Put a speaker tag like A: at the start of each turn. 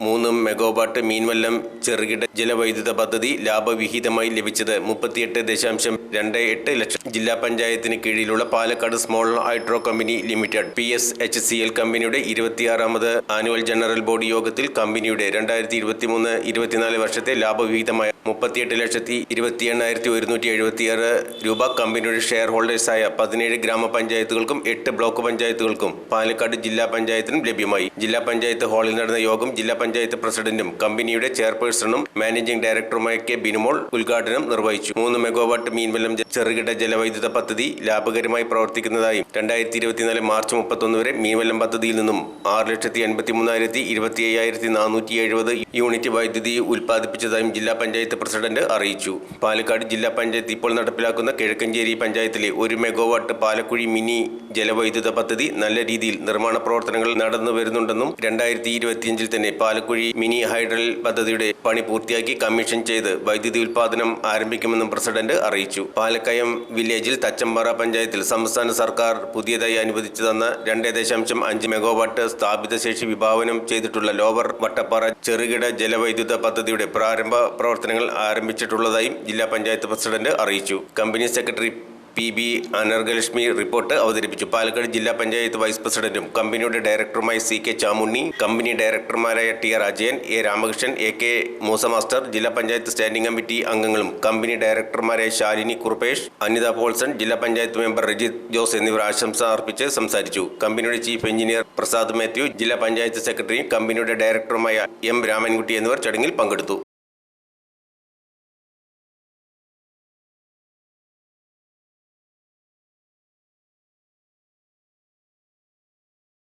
A: 3 megawatt Meenvallam ചെറുകിട ജലവൈദ്യുത പദ്ധതി ലാഭവിഹിതമായി ലഭിച്ചത് 38.28 ലക്ഷം. ജില്ലാ പഞ്ചായത്തിന് കീഴിലുള്ള Palakkad small hydro company limited PSHCL കമ്പനിയുടെ 26ാമത് ആനുവൽ ജനറൽ ബോഡി യോഗത്തിൽ കമ്പനിയുടെ 2023-24 വർഷത്തെ ലാഭവിഹിതമായ 38,28,176 രൂപ കമ്പനിയുടെ ഷെയർ ഹോൾഡേഴ്സായ 17 ഗ്രാമപഞ്ചായത്തുകൾക്കും 8 ബ്ലോക്ക് പഞ്ചായത്തുകൾക്കും പാലക്കാട് ജില്ലാ പഞ്ചായത്തിനും ലഭ്യമായി. ജില്ലാ പഞ്ചായത്ത് ഹാളിൽ നടന്ന യോഗം ജില്ലാ പഞ്ചായത്ത് പ്രസിഡന്റും കമ്പനിയുടെ ചെയർപേഴ്സണും മാനേജിംഗ് ഡയറക്ടറുമായ കെ ബിനുമോൾ ഉദ്ഘാടനം നിർവഹിച്ചു. 3 മെഗാവാട്ട് മീൻവല്ലം ചെറുകിട ജലവൈദ്യുത പദ്ധതി ലാഭകരമായി പ്രവർത്തിക്കുന്നതായും 2024 മാർച്ച് 31 വരെ മീൻവല്ലം പദ്ധതിയിൽ നിന്നും 6,83,25,470 യൂണിറ്റ് വൈദ്യുതി ഉൽപ്പാദിപ്പിച്ചതായും ജില്ലാ പഞ്ചായത്ത് പ്രസിഡന്റ് അറിയിച്ചു. പാലക്കാട് ജില്ലാ പഞ്ചായത്ത് ഇപ്പോൾ നടപ്പിലാക്കുന്ന കിഴക്കഞ്ചേരി പഞ്ചായത്തിലെ 1 മെഗാവാട്ട് പാലക്കുഴി മിനി ജലവൈദ്യുത പദ്ധതി നല്ല രീതിയിൽ നിർമ്മാണ പ്രവർത്തനങ്ങൾ നടന്നു വരുന്നുണ്ടെന്നും 2025 തന്നെ പാലക്കുഴി മിനി ഹൈഡ്രൽ പദ്ധതിയുടെ പണി പൂർത്തിയാക്കി കമ്മീഷൻ ചെയ്ത് വൈദ്യുതി ഉൽപ്പാദനം ആരംഭിക്കുമെന്നും പ്രസിഡന്റ് അറിയിച്ചു. പാലക്കയം വില്ലേജിൽ തച്ചമ്പാറ പഞ്ചായത്തിൽ സംസ്ഥാന സർക്കാർ പുതിയതായി അനുവദിച്ചു തന്ന 2.5 മെഗാവാട്ട് സ്ഥാപിത ശേഷി വിഭാവനം ചെയ്തിട്ടുള്ള ലോവർ വട്ടപ്പാറ ചെറുകിട ജലവൈദ്യുത പദ്ധതിയുടെ പ്രാരംഭ പ്രവർത്തനങ്ങൾ ആരംഭിച്ചിട്ടുള്ളതായും ജില്ലാ പഞ്ചായത്ത് പ്രസിഡന്റ് അറിയിച്ചു. Company secretary PB Anargalakshmi report അവതരിപ്പിച്ചു. പാലക്കാട് ജില്ലാ പഞ്ചായത്ത് വൈസ് പ്രസിഡന്റും കമ്പനിയുടെ ഡയറക്ടറുമായ CK ചാമുണ്ണി, കമ്പനി ഡയറക്ടർമാരായ TR Ajayan, A Ramakrishnan, AK Moosa master, ജില്ലാ പഞ്ചായത്ത് സ്റ്റാൻഡിംഗ് കമ്മിറ്റി അംഗങ്ങളും കമ്പനി ഡയറക്ടർമാരായ ശാലിനി കുറുപ്പേഷ്, അനിത പോൾസൺ, ജില്ലാ പഞ്ചായത്ത് മെമ്പർ റിജിത് ജോസ് എന്നിവർ ആശംസ അർപ്പിച്ച് സംസാരിച്ചു. കമ്പനിയുടെ ചീഫ് എഞ്ചിനീയർ പ്രസാദ് മാത്യു, ജില്ലാ പഞ്ചായത്ത് സെക്രട്ടറി, കമ്പനിയുടെ ഡയറക്ടറുമായ M രാമൻകുട്ടി എന്നിവർ ചടങ്ങിൽ പങ്കെടുത്തു.